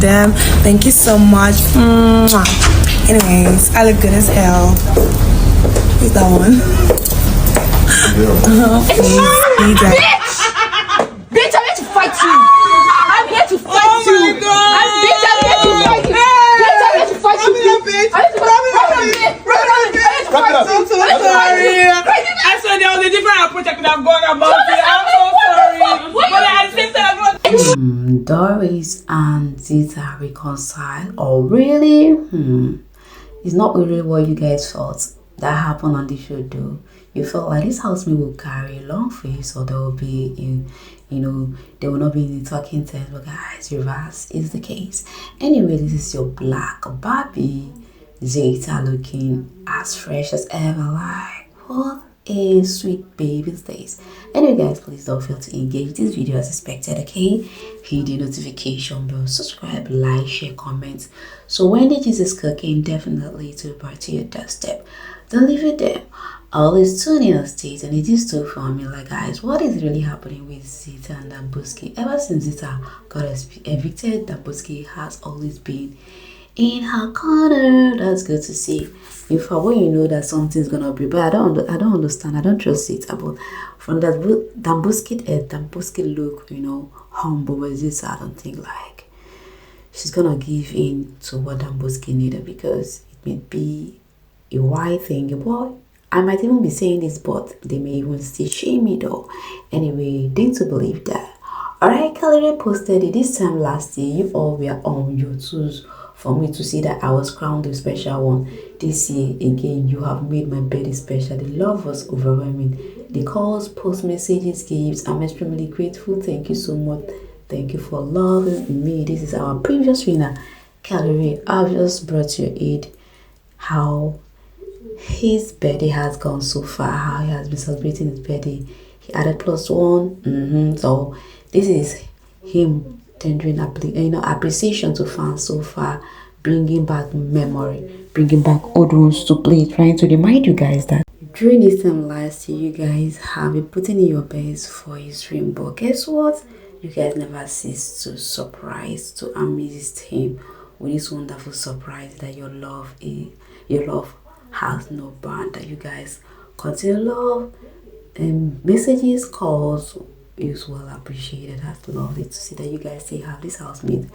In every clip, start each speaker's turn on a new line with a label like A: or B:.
A: them. Thank you so much. Mwah. Anyways, I look good as hell. Who's that one? Please,
B: Bitch, I'm here to fight you. I'm here to fight you. I'm here to fight you. Bitch, I'm here to fight you.
C: I saw there was a different approach I could have gone about it. I'm so sorry. But at the same time,
D: Doris and Zita reconcile, or really? It's not really what you guys thought that happened on the show though. You felt like this housemate will carry a long face, or there will be they will not be in the talking terms, but guys, reverse is the case. Anyway, this is your black Barbie Zita looking as fresh as ever. Like, what a sweet baby these days. Anyway guys, please don't fail to engage this video as expected, okay? Hit the notification bell, subscribe, like, share, comment, so when the juice is cooking, definitely to report to your doorstep. Don't leave it there. Always tune in on stage, and it is too funny. Like, guys, what is really happening with Zita and Dambuski? Ever since Zita got evicted, Dambuski has always been in her corner. That's good to see. If I want, you know that something's gonna be, but I don't understand. I don't trust Zita. But from that Dambuski look, humble with Zita, I don't think like she's gonna give in to what Dambuski needed, because it may be a wide thing. Boy, I might even be saying this, but they may even still shame me though. Anyway, didn't to believe that. Alright, Kalire posted it this time last year. You all were on your tools for me to see that I was crowned the special one. This year again, you have made my birthday special. The love was overwhelming. The calls, post messages, gifts. I'm extremely grateful. Thank you so much. Thank you for loving me. This is our previous winner, Kalire. I've just brought your aid how his birthday has gone so far, how he has been celebrating his birthday. He added +1. So this is him tendering appreciation to fans so far, bringing back memory, bringing back old rules to play, trying to remind you guys that during this time last year, you guys have been putting in your best for his dream. But guess what? You guys never cease to surprise, to amaze him with this wonderful surprise that your love has no bound, that you guys continue love, and messages, calls is well appreciated. That's lovely to see that you guys still have this housemate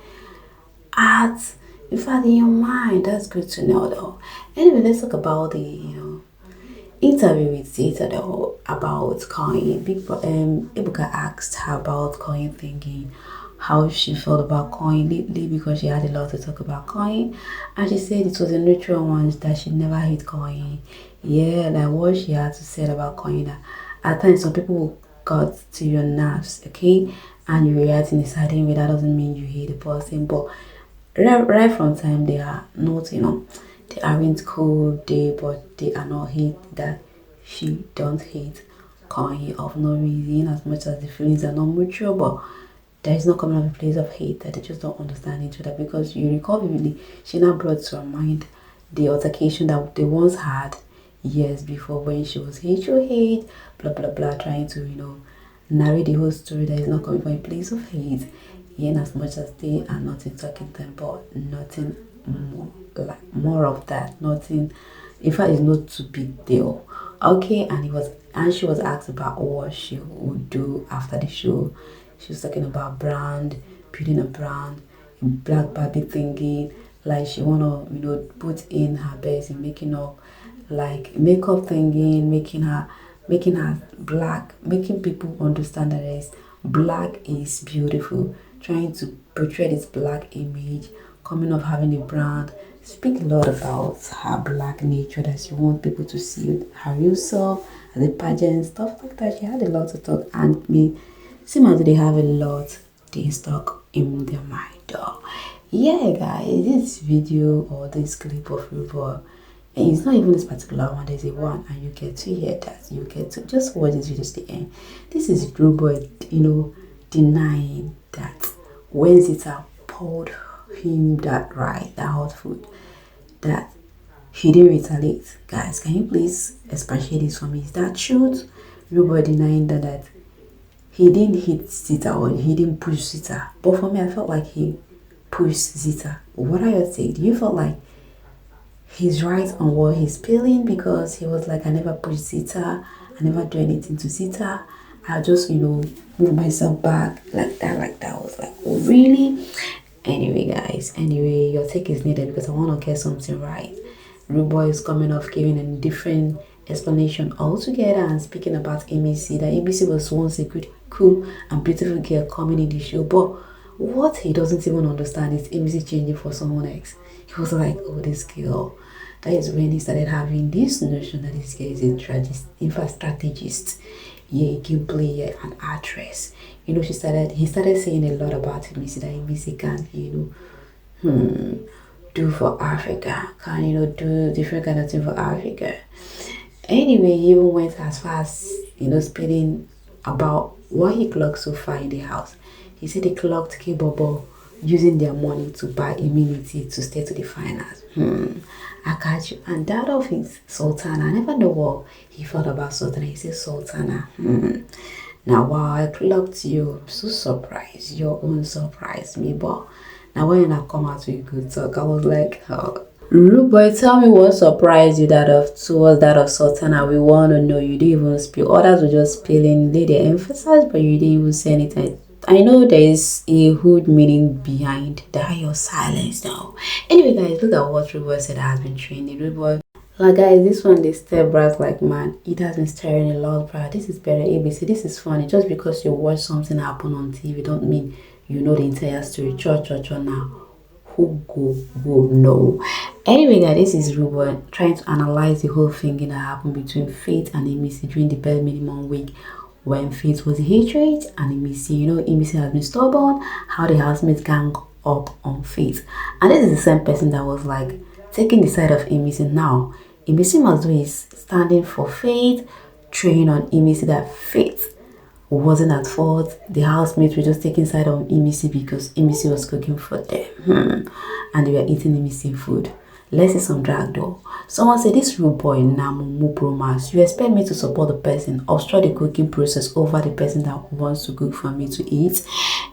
D: in fact in your mind. That's good to know though. Anyway, let's talk about the interview with Zita though, about Koyin. Ibuka asked her about Koyin, thinking how she felt about Koyin lately, because she had a lot to talk about Koyin, and she said it was a neutral one, that she never hate Koyin. Yeah, like what she had to say about Koyin, that at times some people got to your nerves, okay, and you react in a certain way. That doesn't mean you hate the person, but right from time they are not, they aren't cool, but they are not hate, that she don't hate Koyin of no reason, as much as the feelings are not mature, but there is not coming from a place of hate, that they just don't understand each other. Because you recall vividly, she now brought to her mind the altercation that they once had years before, when she was hate, blah blah blah, trying to narrate the whole story that is not coming from a place of hate. Yeah, and as much as they are not in talking time, but nothing more of that, nothing. In fact, it's not too big deal. Okay, and she was asked about what she would do after the show. She was talking about building a brand, a black Barbie thingy. Like she wanna put in her best in making up, like makeup thingy, making her black, making people understand that black is beautiful, trying to portray this black image, coming of having a brand, speak a lot about her black nature, that she wants people to see her real self at the pageant, stuff like that. She had a lot to talk, and me seem as they have a lot they stuck in their mind though. Yeah guys, this video or this clip of Rooboy, and it's not even this particular one, there's a one, and you get to hear that, you get to just watch this video to the end. This is Rooboy denying that when Zita poured him that hot food, that he didn't retaliate. Guys, can you please expatiate this for me? Is that truth? Rooboy denying that he didn't hit Zita, or he didn't push Zita. But for me, I felt like he push Zita. What are your take? Do you feel like he's right on what he's feeling, because he was like, I never pushed Zita, I never do anything to Zita, I just, move myself back like that. I was like, oh really? Anyway guys, your take is needed, because I want to get something right. Rooboy is coming off giving a different explanation altogether and speaking about Imisi, that Imisi was once a good, cool and beautiful girl coming in the show, but what he doesn't even understand is Imisi changing for someone else. He was like, oh, this girl. That is when he started having this notion that this girl is a strategist, a game player, an actress. He started saying a lot about Imisi, that Imisi can, do for Africa, can, do different kind of thing for Africa. Anyway, he even went as far as, spilling about what he clocked so far in the house. He said he clocked Kaybobobbnaija using their money to buy immunity to stay to the finals. I catch you. And that of his sultana, I never know what he thought about sultana. He said sultana. Now, wow, I clocked you. I'm so surprised. Your own surprised me. But now when I come out with good talk, I was like, oh. Rooboy, tell me what surprised you towards that of sultana. We want to know. You didn't even speak. Others were just spilling. They emphasize, but you didn't even say anything. I know there is a hood meaning behind that, your silence now. Anyway guys, look at what Rooboy said has been trending. Rooboy, like guys, this one they step bright like man. It has been stirring a lot, bro. This is better ABC. This is funny. Just because you watch something happen on TV don't mean you know the entire story. Cho now. Who go no. Anyway guys, this is Rooboy trying to analyze the whole thing that happened between Faith and Imisi during the bare minimum week, when Faith was hatred and Imisi. Imisi has been stubborn, how the housemates gang up on Faith. And this is the same person that was like taking the side of Imisi. Now, Imisi must do is standing for Faith, training on Imisi that Faith wasn't at fault. The housemates were just taking side on Imisi because Imisi was cooking for them. And they were eating Imisi food. Let's see some drag though. Someone said, this Rooboy Namu Promas. You expect me to support the person, obstruct the cooking process over the person that wants to cook for me to eat?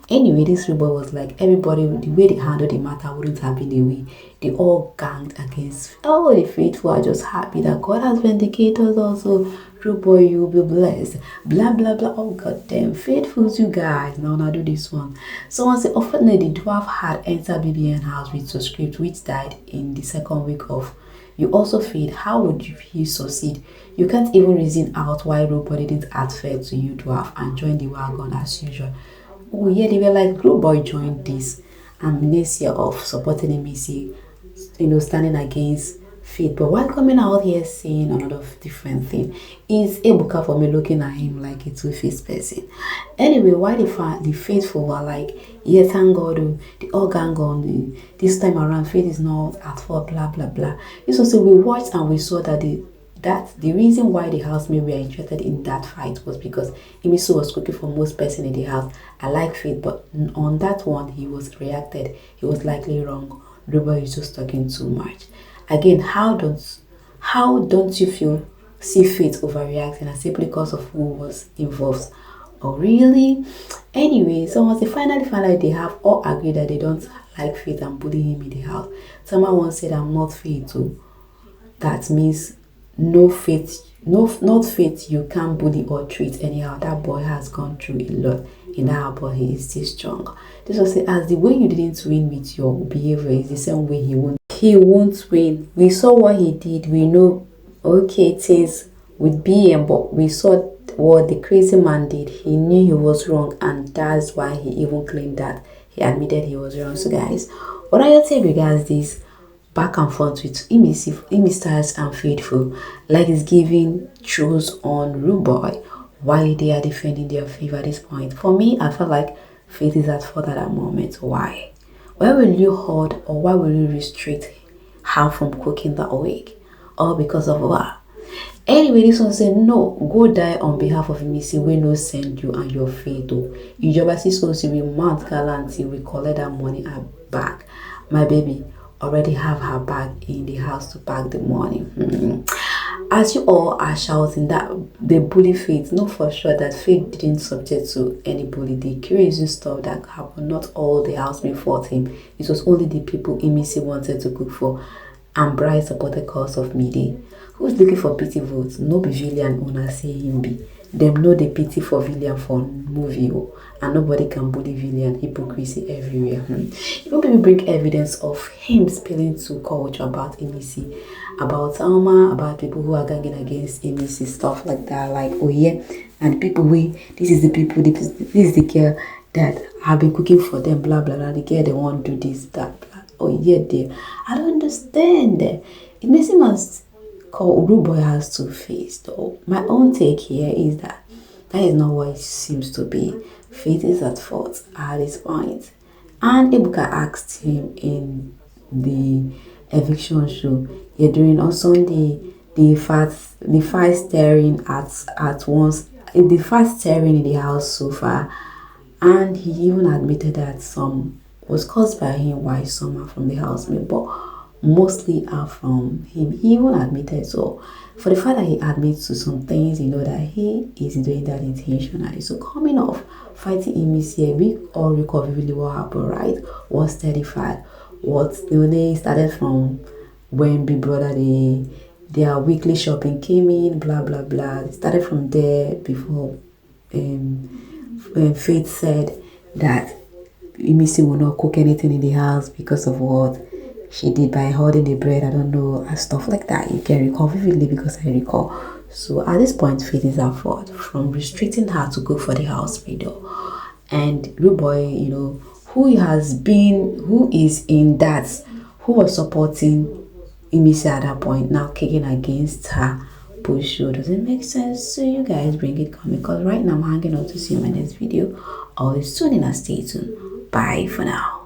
D: Anyway, this Rooboy was like, everybody, the way they handled the matter wouldn't have been the way. They all ganged against the faithful are just happy that God has vindicated us also. Rooboy, you will be blessed. Blah blah blah. Oh goddamn, faithfuls, you guys. Now do this one. Someone said, unfortunately, the dwarf had entered BBN house with script which died in the second week of. You also feed. How would he succeed? You can't even reason out why Rooboy didn't add fair to you, dwarf, and join the wagon as usual. Oh yeah, they were like, Rooboy joined this amnesia of supporting Imisi, standing against Faith. But while coming out here saying another different thing, is Ebuka for me looking at him like a two-faced person. Anyway, why the faithful were like, yeah, thank God, the all gang on this time around, Faith is not at fault, blah blah blah. This was we watched and we saw that the reason why the housemates were interested in that fight was because Imisi was cooking for most person in the house. I like Faith, but on that one he was reacted. He was likely wrong. Rooboy is just talking too much. Again, how don't you see Faith overreacting and simply because of who was involved? Oh really? Anyway, so once they finally they have all agreed that they don't like Faith and bully him in the house. Someone once said, I'm not Faith too. That means no Faith, not Faith you can't bully or treat anyhow. That boy has gone through a lot in that, but he is still strong. This was it, as the way you didn't win with your behavior is the same way he won't win. We saw what he did. We know okay things with BM, but we saw what the crazy man did. He knew he was wrong, and that's why he even claimed that he admitted he was wrong. So guys, what are your take regards this back and forth with Imisi and Faithful? Like it's giving truths on Rooboy while they are defending their favor at this point. For me, I felt like Faith is at fault at that moment. Why? Why will you hold, or why will you restrict her from cooking that week? All because of what? Anyway, this one said, no, go die on behalf of Imisi. We no send you and your Faith. You just see we mount galanty, we collect that money back. My baby already have her bag in the house to pack the money. As you all are shouting that they bully Faith, know for sure that Faith didn't subject to any bully. The crazy stuff that happened, not all the housemates fought him. It was only the people Imisi wanted to cook for, and Bright supported cause of Mide. Who's looking for pity votes? No be villain owner say him be. Them know the pity for villain for movie, and nobody can bully villain. Hypocrisy everywhere. Even people bring evidence of him spilling to culture about Imisi, about Alma, about people who are ganging against Imisi, stuff like that. Like, oh yeah, and people this is the girl that have been cooking for them, blah blah blah. The girl they want to do this, that, blah. Oh yeah, dear. I don't understand. It makes him as Rooboy has two faces though. My own take here is that is not what it seems to be. Faith is at fault at this point. And Ebuka asked him in the eviction show, yeah, during on Sunday, the fight staring at once, the fight staring in the house so far, and he even admitted that some was caused by him while some are from the housemate, but mostly are from him. He even admitted so. For the fact that he admits to some things, you know that he is doing that intentionally. So coming off fighting Imisi, we all recall vividly what happened, right? Was terrified. What they started from when Big Brother their weekly shopping came in, blah blah blah. It started from there before when Faith said that Imisi will not cook anything in the house because of what she did by holding the bread, I don't know, and stuff like that. You can recall vividly because I recall. So at this point, Faith is at fault from restricting her to cook for the housemaid. And Rooboy, you know, who was supporting Imisi at that point, now kicking against her push. Doesn't make sense. So you guys bring it coming, because right now I'm hanging out to see my next video. Always tune in and stay tuned. Bye for now.